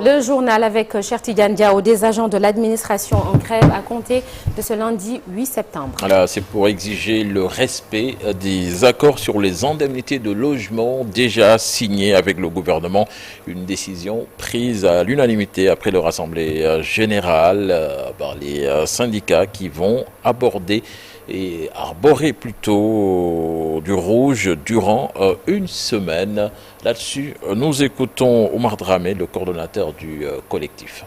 Le journal avec Cheikh Tidiane Diao, des agents de l'administration en grève à compter de ce lundi 8 septembre. Voilà, c'est pour exiger le respect des accords sur les indemnités de logement déjà signés avec le gouvernement. Une décision prise à l'unanimité après leur assemblée générale par les syndicats qui vont aborder et arborer plutôt du rouge durant une semaine. Là-dessus, nous écoutons Oumar Dramé, le coordonnateur du collectif.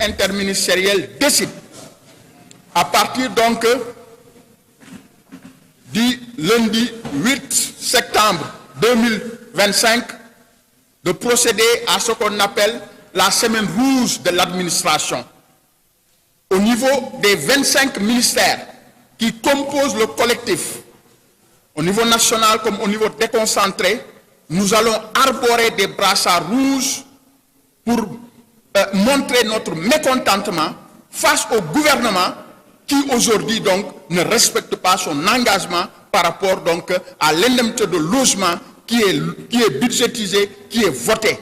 Interministériel décide, à partir donc du lundi 8 septembre 2025, de procéder à ce qu'on appelle la semaine rouge de l'administration. Au niveau des 25 ministères qui composent le collectif, au niveau national comme au niveau déconcentré, nous allons arborer des brassards rouges pour montrer notre mécontentement face au gouvernement qui aujourd'hui donc ne respecte pas son engagement par rapport donc à l'indemnité de logement qui est budgétisée, qui est votée.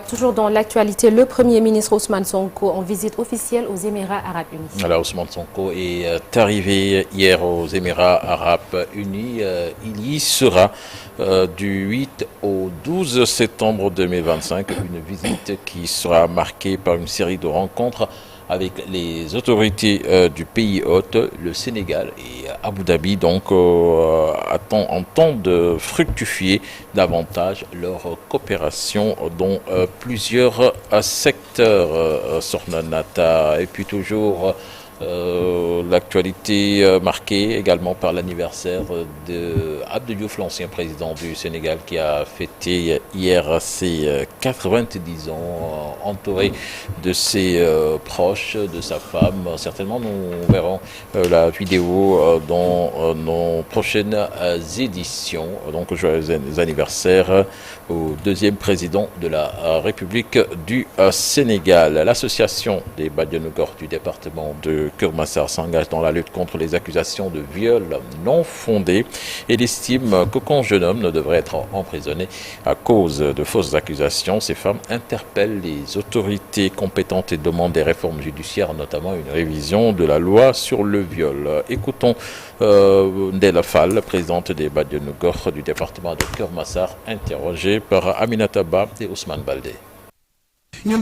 Toujours dans l'actualité, le Premier ministre Ousmane Sonko en visite officielle aux Émirats Arabes Unis. Alors, Ousmane Sonko est arrivé hier aux Émirats Arabes Unis. Il y sera du 8 au 12 septembre 2025. Une visite qui sera marquée par une série de rencontres avec les autorités du pays hôte, le Sénégal et Abu Dhabi, donc en temps de fructifier davantage leur coopération dans plusieurs secteurs, Sornanata. Et puis toujours l'actualité marquée également par l'anniversaire de Abdou Diouf, l'ancien président du Sénégal, qui a fêté hier ses 90 ans, entouré de ses proches, de sa femme. Certainement, nous verrons la vidéo dans nos prochaines éditions. Donc, joyeux anniversaire au deuxième président de la République du Sénégal. L'association des Badianougor du département de Keur-Massar s'engage dans la lutte contre les accusations de viol non fondées. Elle estime qu'aucun jeune homme ne devrait être emprisonné à cause de fausses accusations. Ces femmes interpellent les autorités compétentes et demandent des réformes judiciaires, notamment une révision de la loi sur le viol. Écoutons Ndella Fall, présidente des Badianougor du département de Keur-Massar, interrogée par Aminata Ba et Ousmane Baldé. Nous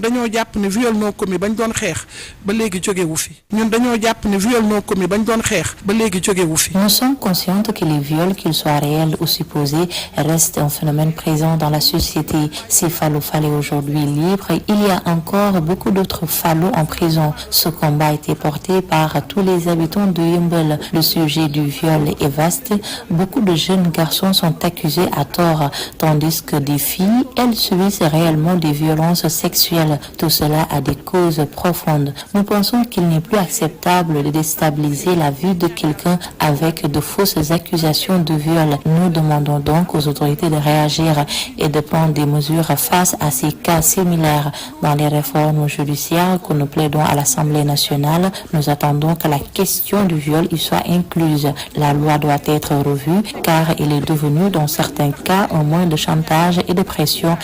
sommes conscientes que les viols, qu'ils soient réels ou supposés, restent un phénomène présent dans la société. Si Fallou est aujourd'hui libre, il y a encore beaucoup d'autres Fallou en prison. Ce combat a été porté par tous les habitants de Yeumbeul. Le sujet du viol est vaste. Beaucoup de jeunes garçons sont accusés à tort, tandis que des filles, elles subissent réellement des violences sexuelles. Tout cela a des causes profondes. Nous pensons qu'il n'est plus acceptable de déstabiliser la vie de quelqu'un avec de fausses accusations de viol. Nous demandons donc aux autorités de réagir et de prendre des mesures face à ces cas similaires. Dans les réformes judiciaires que nous plaidons à l'Assemblée nationale, nous attendons que la question du viol y soit incluse. La loi doit être revue car il est devenu dans certains cas un moyen de chantage et de pression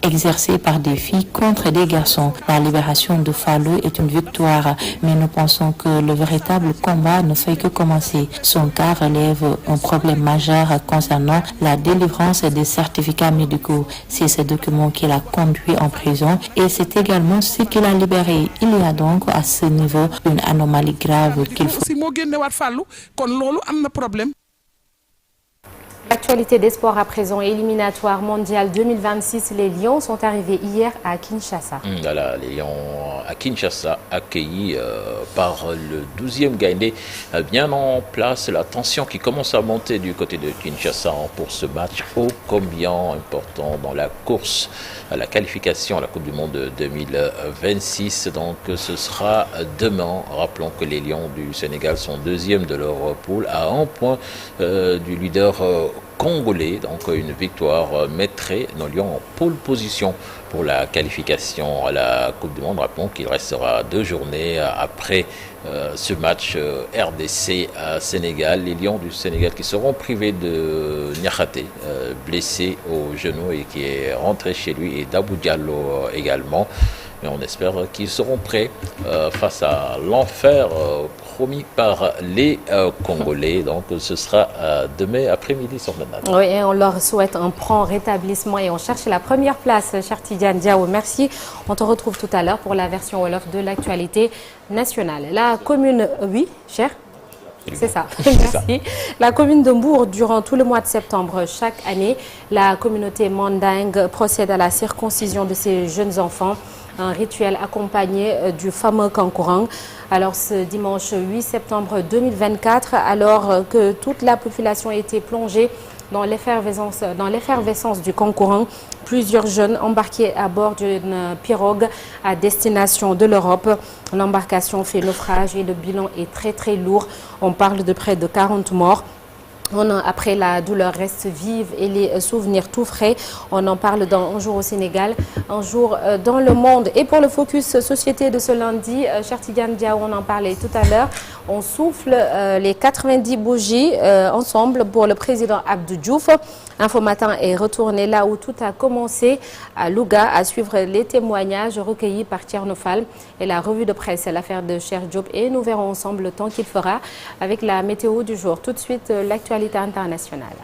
exercée par des filles contre des garçons. La libération de Fallou est une victoire, mais nous pensons que le véritable combat ne fait que commencer. Son cas relève un problème majeur concernant la délivrance des certificats médicaux. C'est ce document qui l'a conduit en prison et c'est également ce qui l'a libéré. Il y a donc à ce niveau une anomalie grave qu'il faut. L'actualité des sports à présent, éliminatoire mondial 2026, les Lions sont arrivés hier à Kinshasa. Voilà, les Lions à Kinshasa, accueillis par le 12e Gaïndé, bien en place. La tension qui commence à monter du côté de Kinshasa pour ce match ô combien important dans la course à la qualification à la Coupe du Monde 2026. Donc ce sera demain. Rappelons que les Lions du Sénégal sont deuxième de leur poule à un point du leader Congolais. Donc une victoire mettrait nos Lions en pole position pour la qualification à la Coupe du Monde. Rappelons qu'il restera 2 journées après ce match RDC-Sénégal. Les Lions du Sénégal qui seront privés de Niakhaté, blessé au genou et qui est rentré chez lui, et d'Abou Diallo également. Mais on espère qu'ils seront prêts face à l'enfer promis par les Congolais. Donc ce sera demain après-midi sur le NAD. Oui, et on leur souhaite un prompt rétablissement et on cherche la première place. Cher Tidiane Diao, merci. On te retrouve tout à l'heure pour la version Wolof de l'actualité nationale. La commune, oui, cher? C'est ça, merci. La commune de Mbour, durant tout le mois de septembre, chaque année, la communauté mandingue procède à la circoncision de ses jeunes enfants. Un rituel accompagné du fameux Kankourang. Alors ce dimanche 8 septembre 2024, alors que toute la population était plongée dans l'effervescence du Kankourang, plusieurs jeunes embarqués à bord d'une pirogue à destination de l'Europe. L'embarcation fait naufrage et le bilan est très lourd. On parle de près de 40 morts. Après, la douleur reste vive et les souvenirs tout frais. On en parle dans Un jour au Sénégal, Un jour dans le monde. Et pour le focus société de ce lundi, cher Tidiane Diao, on en parlait tout à l'heure. On souffle les 90 bougies ensemble pour le président Abdou Diouf. Info Matin est retourné là où tout a commencé, à Louga, à suivre les témoignages recueillis par Thierno Fall et la revue de presse, l'affaire de Cheikh Diop. Et nous verrons ensemble le temps qu'il fera avec la météo du jour. Tout de suite, l'actualité internationale.